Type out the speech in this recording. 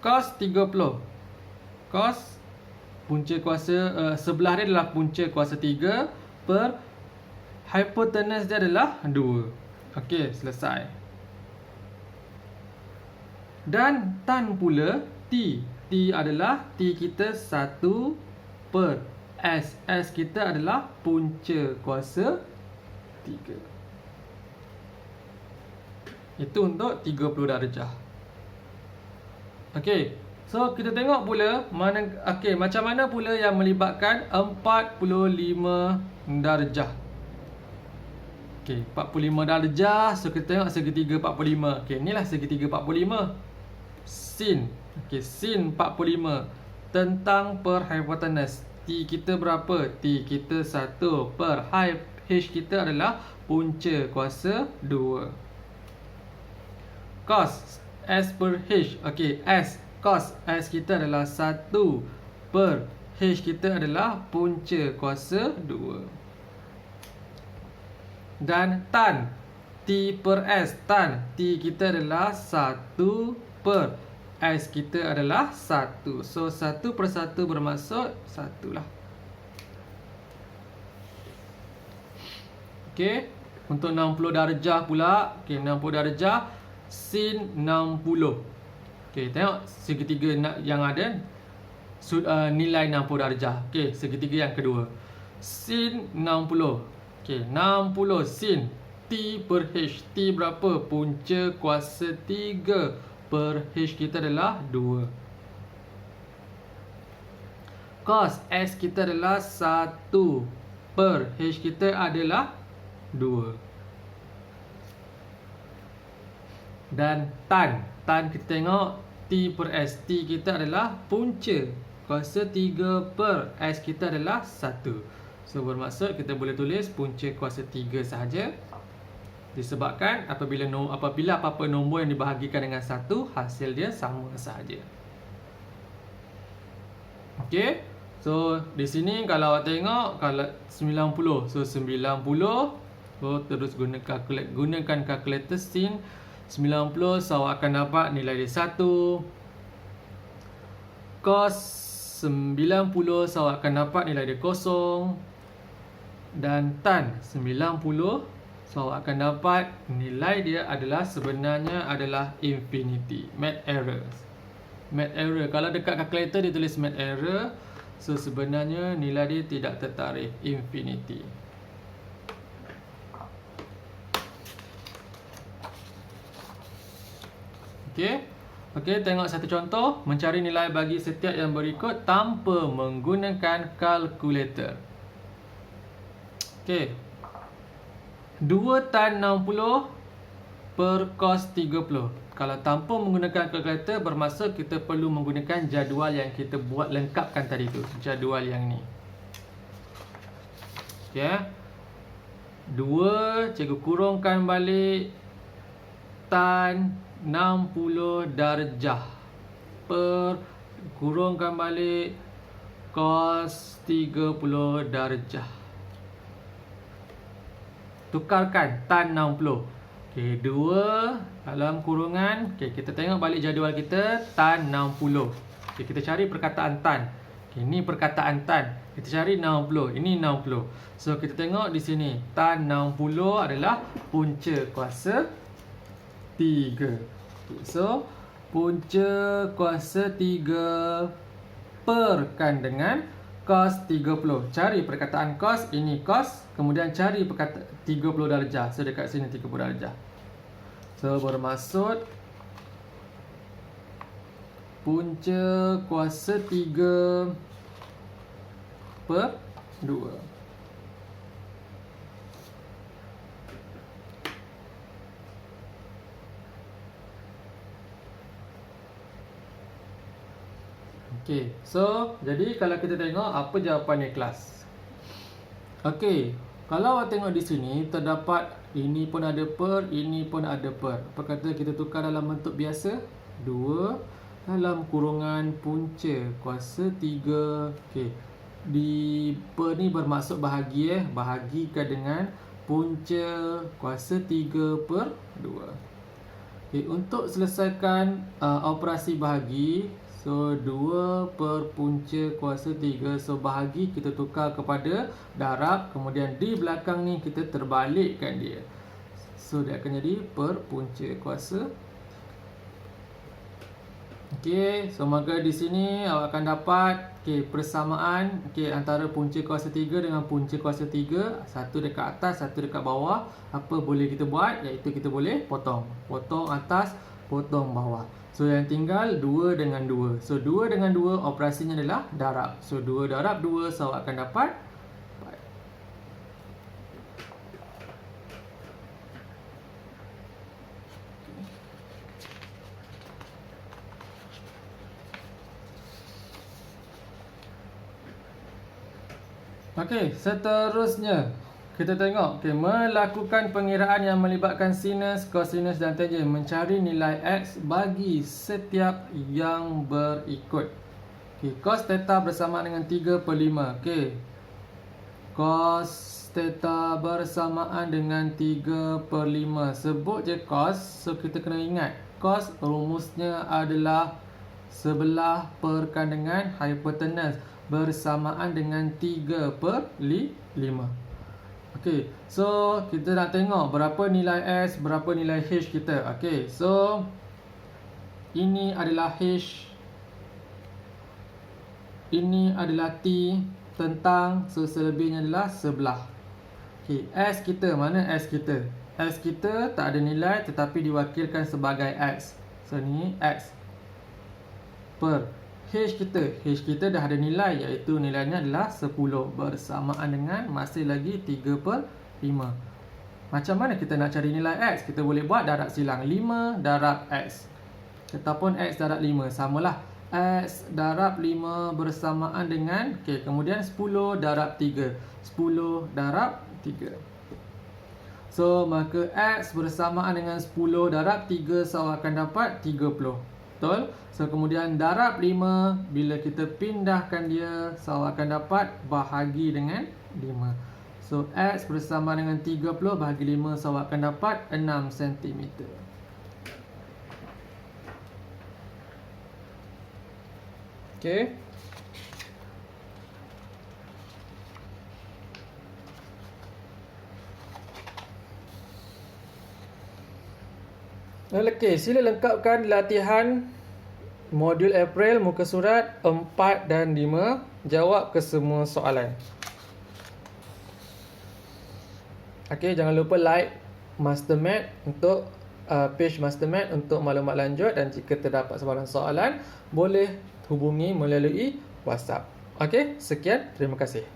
cos 30. Cos punca kuasa sebelah dia adalah punca kuasa 3 per hypotenuse dia adalah 2. Okey, selesai. Dan tan pula T. T adalah T kita 1 per S. S kita adalah punca kuasa 3. Itu untuk 30 darjah. Okey. So kita tengok pula macam mana pula yang melibatkan 45 darjah. Okey, 45 darjah. So kita tengok segitiga 45. Okey, inilah segitiga 45. Sin. Okey, sin 45 tentang per hypotenuse. T kita berapa? T kita 1 per H kita adalah punca kuasa 2. Cos S per H. Okey, S. Cos S kita adalah 1 per H kita adalah punca kuasa 2. Dan tan T per S. Tan T kita adalah 1 per S kita adalah 1. So 1 per 1 bermaksud 1 lah. Okey, untuk 60 darjah pula. Okey, 60 darjah sin 60. Okey, tengok segitiga yang ada nilai 60 darjah. Okey, segitiga yang kedua. Sin 60. Okey, 60 sin T per H. T berapa? Punca kuasa 3 per H kita adalah 2. Cos S kita adalah 1 per H kita adalah 2. Dan tan kita tengok T per S. T kita adalah punca kuasa 3 per S kita adalah 1. So bermaksud kita boleh tulis punca kuasa 3 sahaja. Disebabkan apabila apa-apa nombor yang dibahagikan dengan 1, hasil dia sama sahaja. Okey. So di sini kalau awak tengok, kalau 90. So 90. So terus gunakan kalkulator sin 90. So awak akan dapat nilai dia 1. Cos 90. So awak akan dapat nilai dia 0. Dan tan 90. So awak akan dapat nilai dia adalah sebenarnya adalah infinity. Math error. Math error. Kalau dekat kalkulator dia tulis math error. So sebenarnya nilai dia tidak tertarikh, infinity. Okey, tengok satu contoh. Mencari nilai bagi setiap yang berikut tanpa menggunakan kalkulator. Okey. 2 tan 60 per cos 30. Kalau tanpa menggunakan kalkulator, bermaksud kita perlu menggunakan jadual yang kita buat lengkapkan tadi tu. Jadual yang ni. Okey. 2 cikgu kurungkan balik tan 60 darjah per kurungkan balik cos 30 darjah. Tukarkan tan 60. Okey, 2 dalam kurungan. Okey, kita tengok balik jadual kita tan 60. Okey, kita cari perkataan tan. Okey, ini perkataan tan. Kita cari 60. Ini 60. So kita tengok di sini tan 60 adalah punca kuasa 3. So punca kuasa 3 perkan dengan cos 30. Cari perkataan cos, ini cos. Kemudian cari perkataan 30 darjah. So dekat sini 30 darjah. So bermaksud punca kuasa 3 per 2. Okey, so jadi kalau kita tengok apa jawapan ikhlas. Okey, kalau awak tengok di sini terdapat ini pun ada per, ini pun ada per. Apa kata kita tukar dalam bentuk biasa? 2 dalam kurungan punca kuasa 3. Okey. Di per ni bermaksud bahagi bahagikan dengan punca kuasa 3 per 2. Okay, untuk selesaikan operasi bahagi, so 2 per punca kuasa 3. So bahagi kita tukar kepada darab, kemudian di belakang ni kita terbalikkan dia. So dia akan jadi per punca kuasa. Okey, so maka di sini awak akan dapat persamaan antara punca kuasa 3 dengan punca kuasa 3. Satu dekat atas, satu dekat bawah. Apa boleh kita buat? Iaitu kita boleh potong. Potong atas, potong bawah. So yang tinggal 2 dengan 2. So 2 dengan 2 operasinya adalah darab. So 2 darab 2, so awak akan dapat 4. Okey, seterusnya kita tengok melakukan pengiraan yang melibatkan sinus, kosinus dan tangen, mencari nilai X bagi setiap yang berikut. Cos theta bersama dengan 3/5. Cos theta bersamaan dengan 3/5. Sebut je cos, so kita kena ingat cos rumusnya adalah sebelah perkan dengan hipotenus bersamaan dengan 3/5. Okey, so kita nak tengok berapa nilai S, berapa nilai H kita. Okey, so ini adalah H, ini adalah T tentang, so selebihnya adalah sebelah. Okey, S kita, mana S kita? S kita tak ada nilai tetapi diwakilkan sebagai X. So ni X per H kita dah ada nilai, iaitu nilainya adalah 10 bersamaan dengan masih lagi 3/5. Macam mana kita nak cari nilai X? Kita boleh buat darab silang 5 darab X ataupun X darab 5, samalah X darab 5 bersamaan dengan kemudian 10 darab 3, 10 darab 3. So maka X bersamaan dengan 10 darab 3, so akan dapat 30. Betul? So kemudian darab 5, bila kita pindahkan dia, so akan dapat bahagi dengan 5. So X bersama dengan 30 bahagi 5, so akan dapat 6 cm. Okey. Okey, sila lengkapkan latihan modul April muka surat 4 dan 5. Jawab ke semua soalan. Okey, jangan lupa like Mastermat untuk page Mastermat untuk maklumat lanjut, dan jika terdapat sebarang soalan boleh hubungi melalui WhatsApp. Okey, sekian, terima kasih.